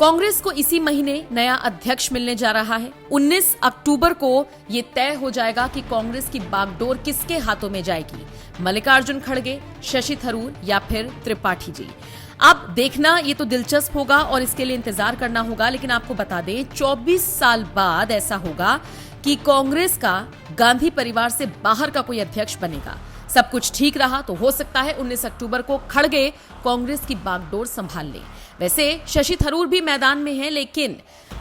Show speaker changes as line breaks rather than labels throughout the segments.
कांग्रेस को इसी महीने नया अध्यक्ष मिलने जा रहा है। 19 अक्टूबर को ये तय हो जाएगा कि कांग्रेस की बागडोर किसके हाथों में जाएगी, मल्लिकार्जुन खड़गे, शशि थरूर या फिर त्रिपाठी जी। अब देखना ये तो दिलचस्प होगा और इसके लिए इंतजार करना होगा। लेकिन आपको बता दें 24 साल बाद ऐसा होगा कि कांग्रेस का गांधी परिवार से बाहर का कोई अध्यक्ष बनेगा। सब कुछ ठीक रहा तो हो सकता है 19 अक्टूबर को खड़गे कांग्रेस की बागडोर संभाल ले। वैसे शशि थरूर भी मैदान में हैं, लेकिन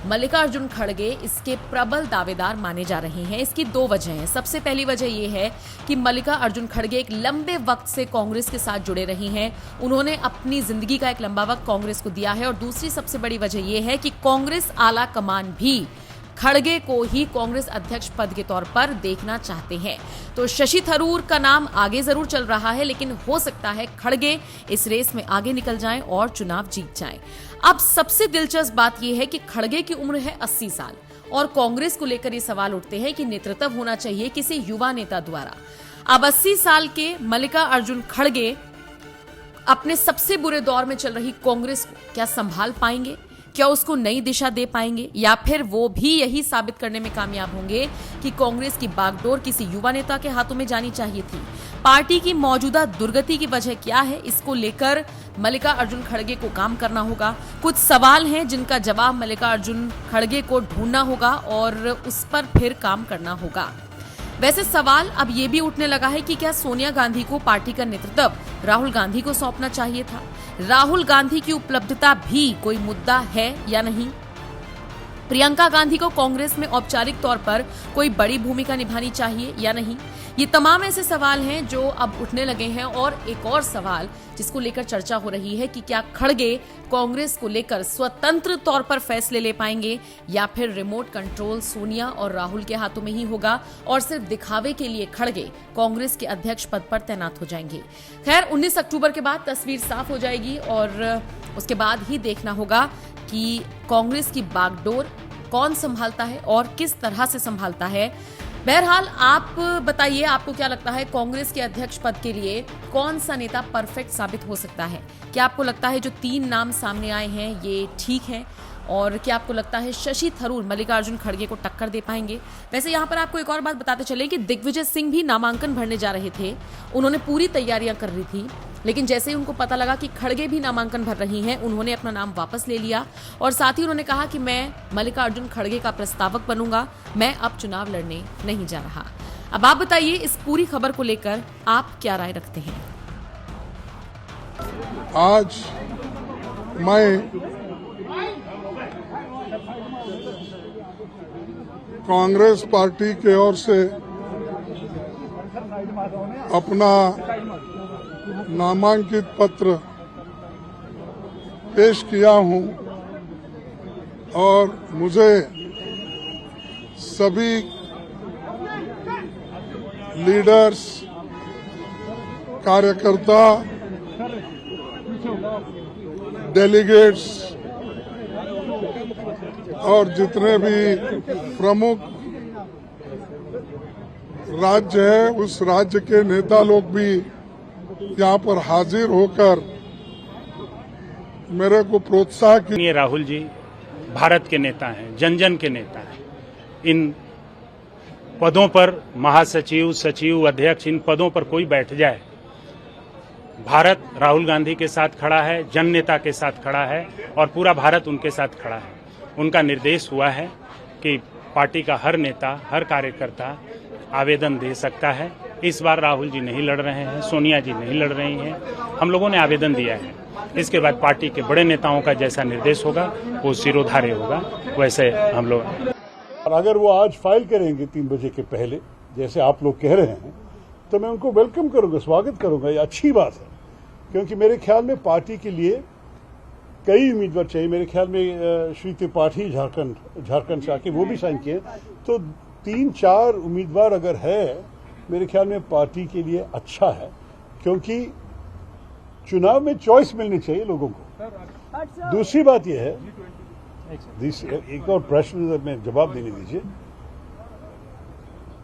मल्लिकार्जुन खड़गे इसके प्रबल दावेदार माने जा रहे हैं। इसकी दो वजह हैं। सबसे पहली वजह यह है कि मल्लिकार्जुन खड़गे एक लंबे वक्त से कांग्रेस के साथ जुड़े रही हैं। उन्होंने अपनी जिंदगी का एक लंबा वक्त कांग्रेस को दिया है। और दूसरी सबसे बड़ी वजह यह है कि कांग्रेस आला कमान भी खड़गे को ही कांग्रेस अध्यक्ष पद के तौर पर देखना चाहते हैं। तो शशि थरूर का नाम आगे जरूर चल रहा है, लेकिन हो सकता है खड़गे इस रेस में आगे निकल जाएं और चुनाव जीत जाएं। अब सबसे दिलचस्प बात यह है कि खड़गे की उम्र है 80 साल और कांग्रेस को लेकर ये सवाल उठते हैं कि नेतृत्व होना चाहिए किसी युवा नेता द्वारा। अब 80 साल के मल्लिकार्जुन खड़गे अपने सबसे बुरे दौर में चल रही कांग्रेस को क्या संभाल पाएंगे? क्या उसको नई दिशा दे पाएंगे, या फिर वो भी यही साबित करने में कामयाब होंगे कि कांग्रेस की बागडोर किसी युवा नेता के हाथों में जानी चाहिए थी? पार्टी की मौजूदा दुर्गति की वजह क्या है, इसको लेकर मल्लिकार्जुन खड़गे को काम करना होगा। कुछ सवाल हैं जिनका जवाब मल्लिकार्जुन खड़गे को ढूंढना होगा और उस पर फिर काम करना होगा। वैसे सवाल अब ये भी उठने लगा है कि क्या सोनिया गांधी को पार्टी का नेतृत्व राहुल गांधी को सौंपना चाहिए था? राहुल गांधी की उपलब्धता भी कोई मुद्दा है या नहीं? प्रियंका गांधी को कांग्रेस में औपचारिक तौर पर कोई बड़ी भूमिका निभानी चाहिए या नहीं? ये तमाम ऐसे सवाल हैं जो अब उठने लगे हैं। और एक और सवाल जिसको लेकर चर्चा हो रही है कि क्या खड़गे कांग्रेस को लेकर स्वतंत्र तौर पर फैसले ले पाएंगे या फिर रिमोट कंट्रोल सोनिया और राहुल के हाथों में ही होगा और सिर्फ दिखावे के लिए खड़गे कांग्रेस के अध्यक्ष पद पर तैनात हो जाएंगे। खैर 19 अक्टूबर के बाद तस्वीर साफ हो जाएगी और उसके बाद ही देखना होगा कि कांग्रेस की बागडोर कौन संभालता है और किस तरह से संभालता है। बहरहाल आप बताइए, आपको क्या लगता है कांग्रेस के अध्यक्ष पद के लिए कौन सा नेता परफेक्ट साबित हो सकता है? क्या आपको लगता है जो 3 नाम सामने आए हैं ये ठीक हैं? और क्या आपको लगता है शशि थरूर मल्लिकार्जुन खड़गे को टक्कर दे पाएंगे? वैसे यहाँ पर आपको एक और बात बताते चले कि दिग्विजय सिंह भी नामांकन भरने जा रहे थे। उन्होंने पूरी तैयारियां कर रही थी, लेकिन जैसे ही उनको पता लगा कि खड़गे भी नामांकन भर रही हैं, उन्होंने अपना नाम वापस ले लिया और साथ ही उन्होंने कहा कि मैं मल्लिकार्जुन खड़गे का प्रस्तावक बनूंगा, मैं अब चुनाव लड़ने नहीं जा रहा। अब आप बताइए इस पूरी खबर को लेकर आप क्या राय रखते हैं?
आज मैं कांग्रेस पार्टी की ओर से अपना नामांकित पत्र पेश किया हूं और मुझे सभी लीडर्स, कार्यकर्ता, डेलीगेट्स और जितने भी प्रमुख राज्य है उस राज्य के नेता लोग भी यहाँ पर हाजिर होकर मेरे को प्रोत्साहन।
ये राहुल जी भारत के नेता हैं, जन जन के नेता हैं। इन पदों पर महासचिव, सचिव, अध्यक्ष, इन पदों पर कोई बैठ जाए, भारत राहुल गांधी के साथ खड़ा है, जन नेता के साथ खड़ा है और पूरा भारत उनके साथ खड़ा है। उनका निर्देश हुआ है कि पार्टी का हर नेता, हर कार्यकर्ता आवेदन दे सकता है। इस बार राहुल जी नहीं लड़ रहे हैं, सोनिया जी नहीं लड़ रही हैं, हम लोगों ने आवेदन दिया है। इसके बाद पार्टी के बड़े नेताओं का जैसा निर्देश होगा वो सिरोधार्य होगा, वैसे हम लोग।
और अगर वो आज फाइल करेंगे 3 बजे के पहले जैसे आप लोग कह रहे हैं तो मैं उनको वेलकम करूंगा, स्वागत करूंगा। ये अच्छी बात है, क्योंकि मेरे ख्याल में पार्टी के लिए कई उम्मीदवार चाहिए। मेरे ख्याल में श्री त्रिपाठी झारखंड से आके वो भी साइन किए, तो 3-4 उम्मीदवार अगर है मेरे ख्याल में पार्टी के लिए अच्छा है, क्योंकि चुनाव में चॉइस मिलनी चाहिए लोगों को। दूसरी बात यह है, एक और प्रश्न में जवाब देने दीजिए।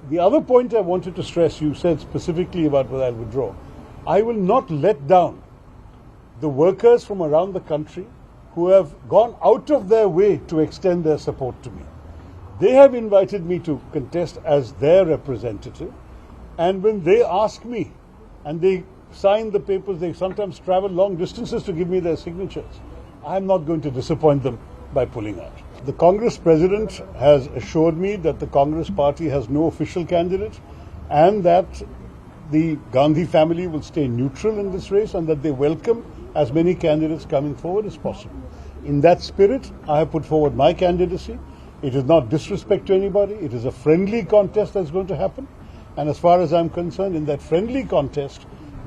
The other point I wanted to stress, you said specifically about what I'll withdraw. I will not let down the workers from around the country who have gone out of their way to extend their support to me. They have invited me to contest as their representative, and when they ask me and they sign the papers, they sometimes travel long distances to give me their signatures. I am not going to disappoint them by pulling out. The Congress president has assured me that the Congress party has no official candidate and that the Gandhi family will stay neutral in this race and that they welcome as many candidates coming forward as possible. In that spirit, I have put forward my candidacy. It is not disrespect to anybody. It is a friendly contest that's going to happen. And as far as I'm concerned, in that friendly contest,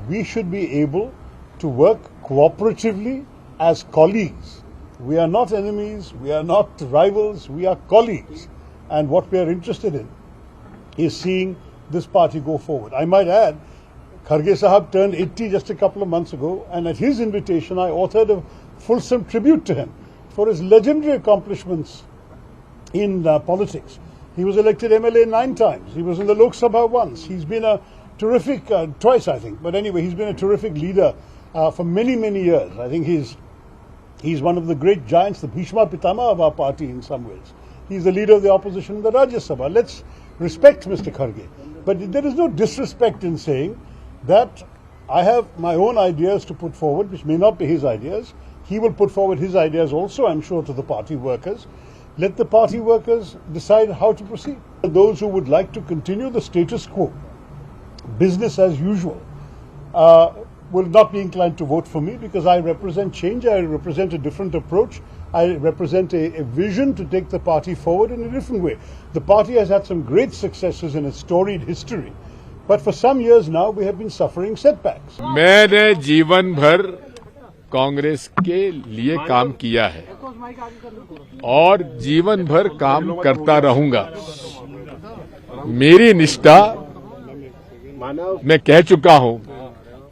we should be able to work cooperatively as colleagues. We are not enemies. We are not rivals. We are colleagues. And what we are interested in is seeing this party go forward. I might add, Kharge Sahab turned 80 just a couple of months ago, and at his invitation, I authored a fulsome tribute to him for his legendary accomplishments in politics. He was elected MLA 9 times. He was in the Lok Sabha once. He's been a terrific, twice I think, but anyway, he's been a terrific leader for many, many years. I think he's one of the great giants, the Bhishma Pitama of our party in some ways. He's the leader of the opposition in the Rajya Sabha. Let's respect Mr. Kharge. But there is no disrespect in saying that I have my own ideas to put forward, which may not be his ideas. He will put forward his ideas also, I'm sure, to the party workers. Let the party workers decide how to proceed. Those who would like to continue the status quo, business as usual, will not be inclined to vote for me because I represent change, I represent a different approach, I represent a vision to take the party forward in a different way. The party has had some great successes in its storied history, but for some years now we have been suffering setbacks.
मैंने जीवन भर कांग्रेस के लिए काम किया है और जीवन भर काम करता रहूंगा। मेरी निष्ठा, मैं कह चुका हूं,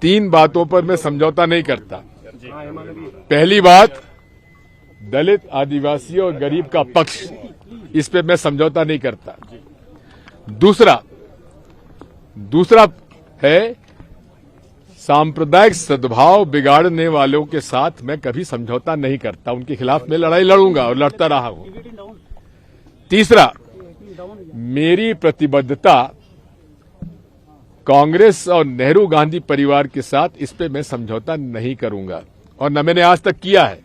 3 बातों पर मैं समझौता नहीं करता। पहली बात, दलित, आदिवासी और गरीब का पक्ष, इस पे मैं समझौता नहीं करता। दूसरा है सांप्रदायिक सद्भाव बिगाड़ने वालों के साथ मैं कभी समझौता नहीं करता। उनके खिलाफ मैं लड़ाई लड़ूंगा और लड़ता रहा हूं। तीसरा, मेरी प्रतिबद्धता कांग्रेस और नेहरू गांधी परिवार के साथ, इस पे मैं समझौता नहीं करूंगा और न मैंने आज तक किया है।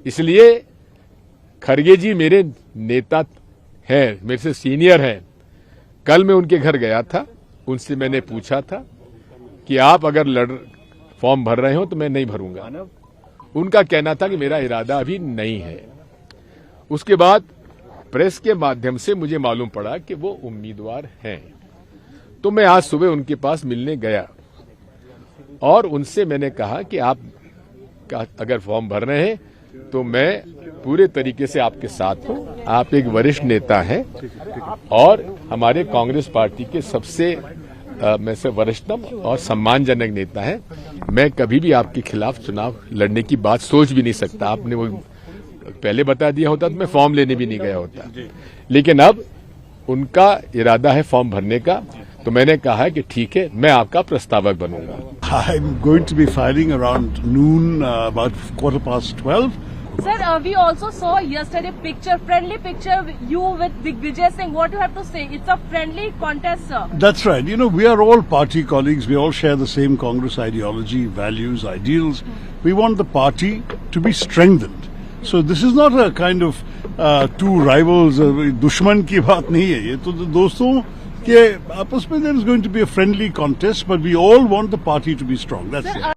इसलिए खरगे जी मेरे नेता हैं, मेरे से सीनियर हैं। कल मैं उनके घर गया था, उनसे मैंने पूछा था कि आप अगर फॉर्म भर रहे हो तो मैं नहीं भरूंगा। उनका कहना था कि मेरा इरादा अभी नहीं है। उसके बाद प्रेस के माध्यम से मुझे मालूम पड़ा कि वो उम्मीदवार हैं, तो मैं आज सुबह उनके पास मिलने गया और उनसे मैंने कहा कि आप अगर फॉर्म भर रहे हैं तो मैं पूरे तरीके से आपके साथ हूं। आप एक वरिष्ठ नेता हैं और हमारे कांग्रेस पार्टी के सबसे में से वरिष्ठतम और सम्मानजनक नेता है। मैं कभी भी आपके खिलाफ चुनाव लड़ने की बात सोच भी नहीं सकता। आपने वो पहले बता दिया होता तो मैं फॉर्म लेने भी नहीं गया होता, लेकिन अब उनका इरादा है फॉर्म भरने का, तो मैंने कहा कि ठीक है, मैं आपका प्रस्तावक बनूंगा।
I'm going to be filing around noon, about 12:15.
Sir, we also saw yesterday friendly picture you with Digvijay Singh. What do you have to say? It's a friendly contest, sir.
That's right. You know, we are all party colleagues. We all share the same Congress ideology, values, ideals. We want the party to be strengthened. So this is not a kind of two rivals, दुश्मन की बात नहीं है। ये तो दोस्तों के आपस में there is going to be a friendly contest, but we all want the party to be strong. That's it.